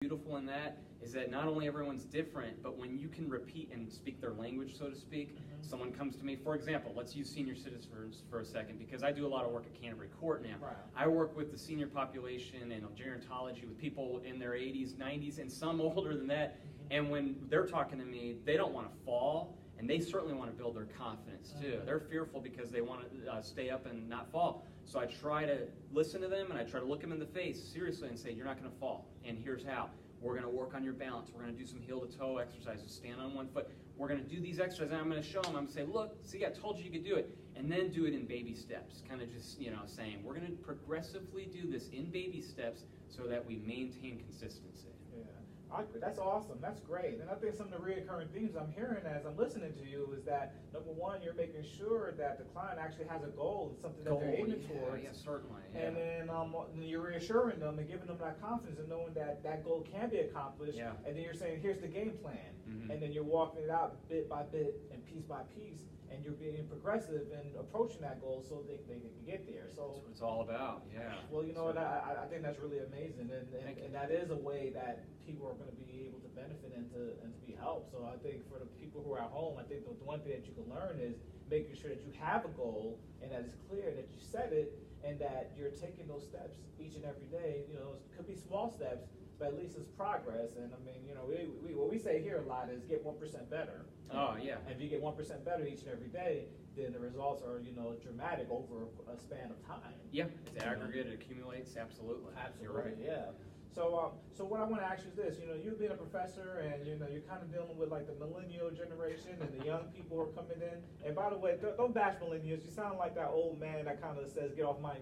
beautiful in that is that not only everyone's different, but when you can repeat and speak their language, so to speak, someone comes to me, for example, let's use senior citizens for a second, because I do a lot of work at Canterbury Court now. Right. I work with the senior population and gerontology with people in their 80s, 90s, and some older than that, and when they're talking to me, they don't want to fall, and they certainly want to build their confidence too. They're fearful because they want to stay up and not fall. So I try to listen to them, and I try to look them in the face seriously and say, you're not going to fall, and here's how. We're going to work on your balance. We're going to do some heel-to-toe exercises, stand on one foot. We're going to do these exercises, and I'm going to show them. I'm going to say, look, see, I told you you could do it. And then do it in baby steps, kind of just, saying, we're going to progressively do this in baby steps so that we maintain consistency. That's awesome. That's great. And I think some of the recurring themes I'm hearing as I'm listening to you is that, number one, you're making sure that the client actually has a goal and something that they're aiming towards. Yeah, certainly. Yeah. And then you're reassuring them and giving them that confidence and knowing that that goal can be accomplished. Yeah. And then you're saying, here's the game plan. And then you're walking it out bit by bit and piece by piece. And you're being progressive in approaching that goal so they can get there. So that's what it's all about, yeah. Well, you know what, I think that's really amazing. And that is a way that people are going to be able to benefit and to be helped. So I think for the people who are at home, I think the one thing that you can learn is making sure that you have a goal and that it's clear that you set it and that you're taking those steps each and every day. It could be small steps, but at least it's progress. And I mean, what we say here a lot is get 1% better. Oh, yeah. And if you get 1% better each and every day, then the results are, dramatic over a span of time. Yeah, it's aggregate, it accumulates, absolutely. Absolutely, You're right. yeah. So what I want to ask you is this, you being a professor and, you're kind of dealing with like the millennial generation and the young people who are coming in. And by the way, don't bash millennials. You sound like that old man that kind of says, get off my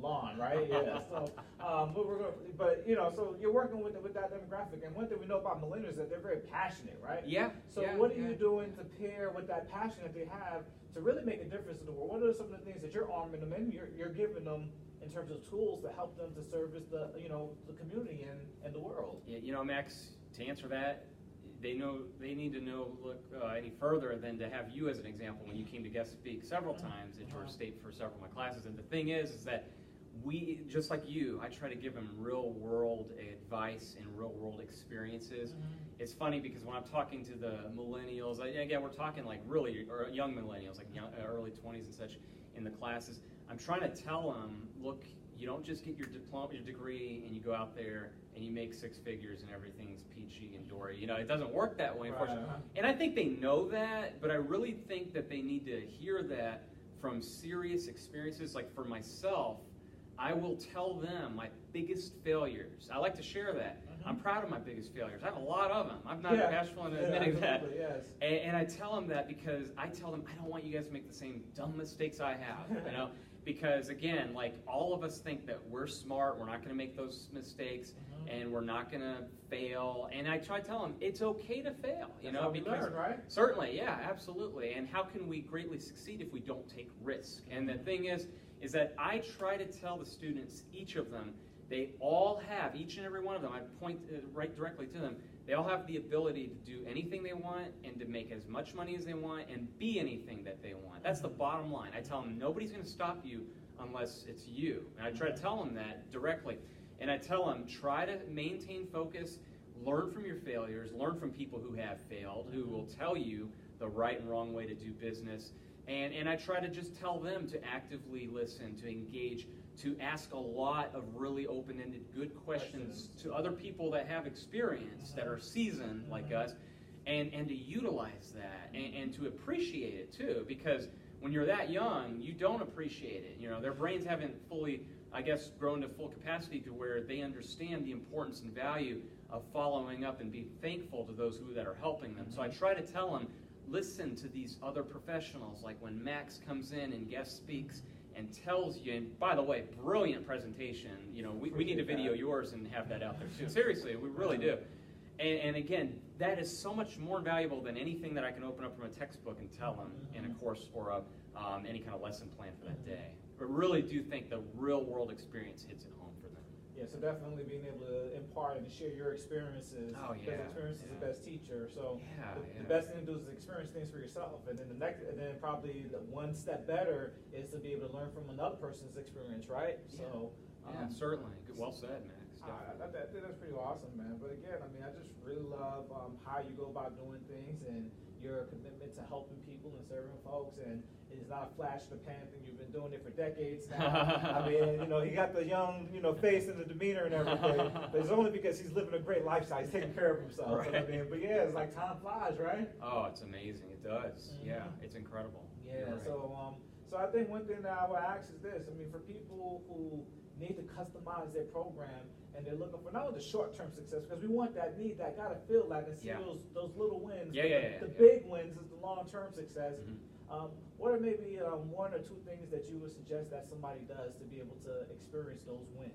lawn, right? Yeah. So, so you're working with that demographic. And one thing we know about millennials is that they're very passionate, right? Yeah. So what are you doing to pair with that passion that they have to really make a difference in the world? What are some of the things that you're arming them in, you're giving them in terms of tools to help them to service the community and the world? Yeah, Max, to answer that, they need to look any further than to have you as an example when you came to guest speak several times at Georgia State for several of my classes. And the thing is that we, just like you, I try to give them real world advice and real world experiences. It's funny because when I'm talking to the millennials, again, we're talking like really young millennials, like early 20s and such in the classes. I'm trying to tell them, look, you don't just get your diploma, your degree, and you go out there and you make 6 figures and everything's peachy and dory. It doesn't work that way, unfortunately. And I think they know that, but I really think that they need to hear that from serious experiences. Like for myself, I will tell them my biggest failures. I like to share that. I'm proud of my biggest failures. I have a lot of them. I'm not bashful in admitting that. Yes. And I tell them that because I tell them, I don't want you guys to make the same dumb mistakes I have, Because again, like all of us think that we're smart, we're not going to make those mistakes, and we're not going to fail. And I try to tell them it's okay to fail, That's how we learn, right? Certainly, yeah, absolutely. And how can we greatly succeed if we don't take risk? And the thing is that I try to tell the students, each of them, they all have, each and every one of them, I point right directly to them, they all have the ability to do anything they want and to make as much money as they want and be anything that they want. That's the bottom line. I tell them nobody's going to stop you unless it's you. And I try to tell them that directly. And I tell them try to maintain focus, learn from your failures, learn from people who have failed, who will tell you the right and wrong way to do business. And I try to just tell them to actively listen, to engage, to ask a lot of really open-ended, good questions to other people that have experience, that are seasoned like us, and to utilize that and to appreciate it too. Because when you're that young, you don't appreciate it. Their brains haven't fully, I guess, grown to full capacity to where they understand the importance and value of following up and being thankful to those that are helping them. So I try to tell them, listen to these other professionals, like when Max comes in and guest speaks and tells you, and by the way, brilliant presentation. We need to video yours and have that out there too. Seriously, we really do. And again, that is so much more valuable than anything that I can open up from a textbook and tell them in a course or any kind of lesson plan for that day. I really do think the real world experience hits it home for them. Yeah, so definitely being able to impart and share your experiences. Oh, yeah. Because experience is the best teacher. So the best thing to do is experience things for yourself. And then then probably the one step better is to be able to learn from another person's experience, right? Yeah. So certainly. Well said, Max. I think that's pretty awesome, man. But again, I mean, I just really love how you go about doing things and your commitment to helping people and serving folks. And it's not a flash in the pan thing. You've been doing it for decades now. I mean, you know, he got the young, you know, face and the demeanor and everything. But it's only because he's living a great lifestyle. He's taking care of himself. Right. I mean, but yeah, it's like time flies, right? Oh, it's amazing. It does. Yeah, it's incredible. Yeah. Right. So I think one thing that I would ask is this. I mean, for people who need to customize their program and they're looking for not only the short-term success, because we want that, need that, gotta feel that and see those little wins. The big wins is the long-term success. What are maybe one or two things that you would suggest that somebody does to be able to experience those wins?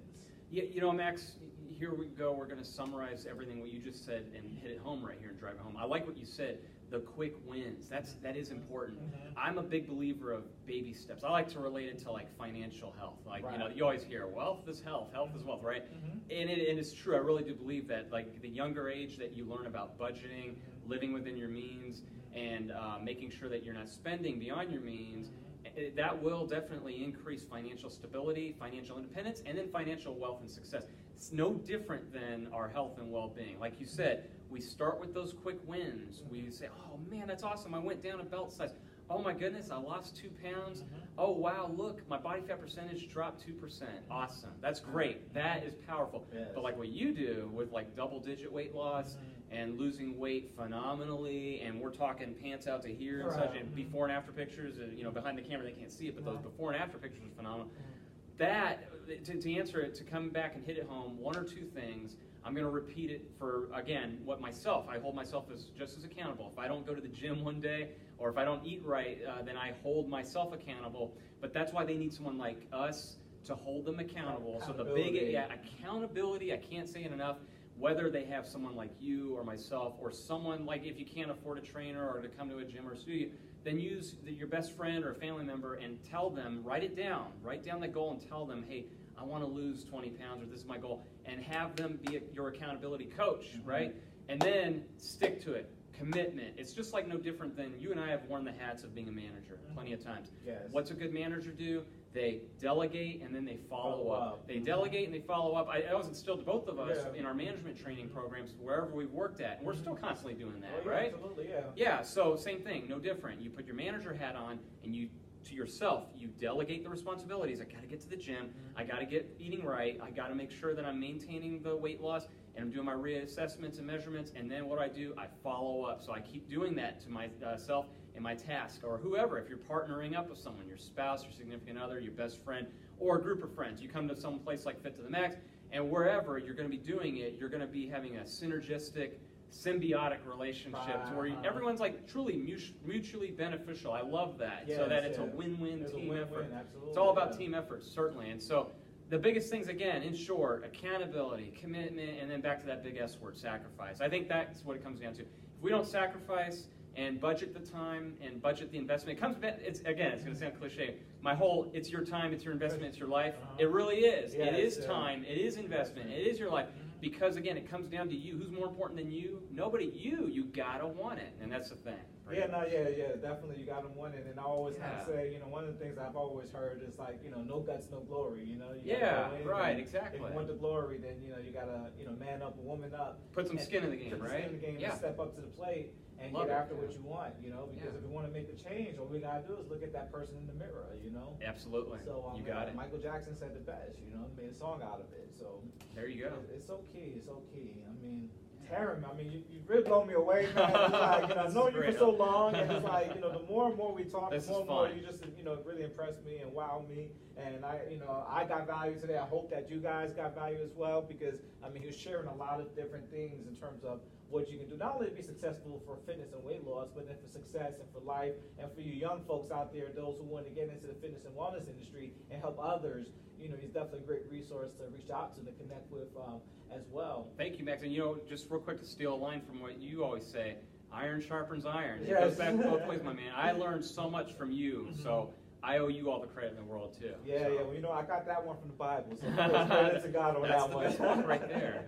Yeah, you know, Max, here we go. We're going to summarize everything what you just said and hit it home right here and drive it home. I like what you said, the quick wins. That is important. I'm a big believer of baby steps. I like to relate it to like financial health. Like, you know, you always hear wealth is health, health is wealth, right? And it's true. I really do believe that, like, the younger age that you learn about budgeting, living within your means, and making sure that you're not spending beyond your means, that will definitely increase financial stability, financial independence, and then financial wealth and success. It's no different than our health and well-being. Like you said, we start with those quick wins. We say, oh man, that's awesome, I went down a belt size. Oh my goodness, I lost 2 pounds. Oh wow, look, my body fat percentage dropped 2%. Awesome, that's great, that is powerful. But like what you do with like double-digit weight loss, and losing weight phenomenally, and we're talking pants out to here and such, and before and after pictures, you know, behind the camera they can't see it, but those before and after pictures are phenomenal. That, to answer it, to come back and hit it home, one or two things, I'm going to repeat it for, again, what myself, I hold myself as just as accountable. If I don't go to the gym one day, or if I don't eat right, then I hold myself accountable, but that's why they need someone like us to hold them accountable. So the big, accountability, I can't say it enough. Whether they have someone like you or myself, or someone like, if you can't afford a trainer or to come to a gym or a studio, then use your best friend or a family member and tell them, write down the goal and tell them, hey, I want to lose 20 pounds, or this is my goal, and have them be your accountability coach, right? And then stick to it. Commitment. It's just like no different than you and I have worn the hats of being a manager plenty of times. What's a good manager do? They delegate and then they follow up. They delegate and they follow up. I was instilled to both of us in our management training programs wherever we've worked at. And we're still constantly doing that, right? Absolutely, Yeah, so same thing, no different. You put your manager hat on and you, to yourself, you delegate the responsibilities. I got to get to the gym. I got to get eating right. I got to make sure that I'm maintaining the weight loss and I'm doing my reassessments and measurements. And then what do? I follow up. So I keep doing that to myself and my task, or whoever. If you're partnering up with someone, your spouse, your significant other, your best friend, or a group of friends, you come to some place like Fit to the Max, and wherever you're going to be doing it, you're going to be having a synergistic, symbiotic relationships where everyone's like truly mutually beneficial. I love that. So that it's a win-win team effort. It's all about team efforts, certainly. And so the biggest things, again, in short, accountability, commitment, and then back to that big S word, sacrifice. I think that's what it comes down to. If we don't sacrifice and budget the time and budget the investment, it comes back, it's going to sound cliche. My whole, it's your time, it's your investment, it's your life. It really is. It is time, it is investment, it is your life. Because again, it comes down to you. Who's more important than you? Nobody. You gotta want it, and that's the thing. Right? Definitely. You gotta want it, and I always kind of say, you know, one of the things I've always heard is like, you know, no guts, no glory. You know. Exactly. If you want the glory, then you know you gotta, you know, man up, woman up. Put some skin in the game, right? Skin in the game and step up to the plate and get after what you want. You know, because if you want to make the change, all we gotta do is look at that person in the mirror. You know. Absolutely. So you got it. Michael Jackson said the best. You know, made a song out of it. So there you go. It's so key. It's so key. I mean, Tarryn, I mean, you really blown me away, man. It's like, you know, I've known you for so long, and it's like, you know, the more and more we talk, the more and more you just, you know, really impressed me and wow me. And I got value today. I hope that you guys got value as well, because I mean, you're sharing a lot of different things in terms of what you can do, not only to be successful for fitness and weight loss, but then for success and for life, and for you young folks out there, those who want to get into the fitness and wellness industry and help others. You know, he's definitely a great resource to reach out to connect with as well. Thank you, Max. And you know, just real quick to steal a line from what you always say, iron sharpens iron. It goes back both ways, my man. I learned so much from you. So I owe you all the credit in the world too. Yeah, so. yeah. Well, you know, I got that one from the Bible, so credit to God on that one. That's the best one right there.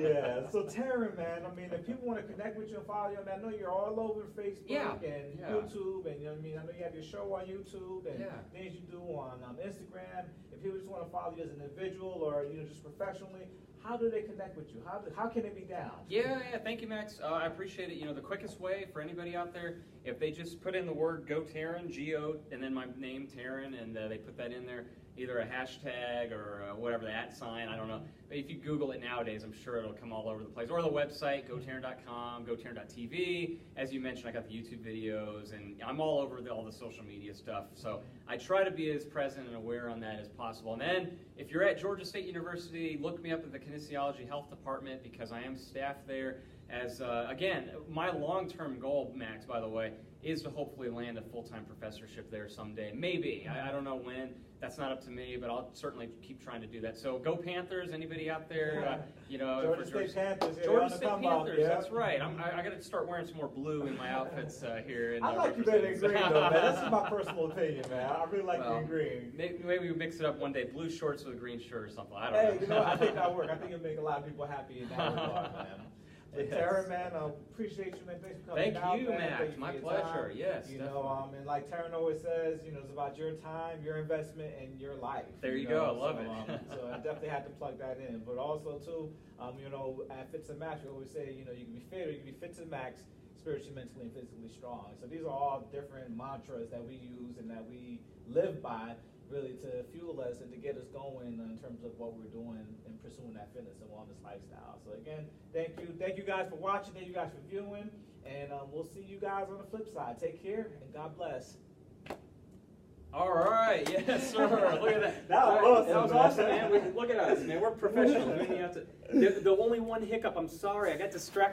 Yeah. So Tarryn, man, I mean, if people want to connect with you and follow you, I mean, I know you're all over Facebook and YouTube, and you know what I mean. I know you have your show on YouTube and things you do on Instagram. If people just want to follow you as an individual or just professionally, how do they connect with you? How can it be down? Yeah, thank you, Max. I appreciate it. The quickest way for anybody out there, if they just put in the word Go Tarryn, G-O, and then my name, Tarryn, and they put that in there, either a hashtag or whatever, the @ sign, I don't know. But if you Google it nowadays, I'm sure it'll come all over the place. Or the website, gotarryn.com, gotarryn.tv. As you mentioned, I got the YouTube videos, and I'm all over all the social media stuff. So I try to be as present and aware on that as possible. And then, if you're at Georgia State University, look me up at the Kinesiology Health Department because I am staff there. As, again, my long-term goal, Max, by the way, is to hopefully land a full-time professorship there someday. Maybe. I don't know when. That's not up to me, but I'll certainly keep trying to do that. So go Panthers! Anybody out there? Georgia State Panthers. Georgia State Panthers. That's right. I got to start wearing some more blue in my outfits here. I like you better than green, though, man. This is my personal opinion, man. I really like you in green. Maybe we mix it up one day. Blue shorts with a green shirt or something. I don't know. I think that'll work. I think it'll make a lot of people happy in that regard, man. But Tarryn, man, appreciate you, man. Thanks for coming out. Thank you, Max. My pleasure. Yes, and like Tarryn always says, it's about your time, your investment, and your life. There you go. I love it. So I definitely had to plug that in. But also, too, at Fits and Max, we always say, you can be fit or you can be fit to the max, spiritually, mentally, and physically strong. So these are all different mantras that we use and that we live by, really to fuel us and to get us going in terms of what we're doing and pursuing that fitness and wellness lifestyle. So again, thank you guys for watching, thank you guys for viewing, and we'll see you guys on the flip side. Take care and God bless. All right, yes, sir. Look at that. That was awesome, man. Look at us, man. We're professionals. The only one hiccup. I'm sorry, I got distracted.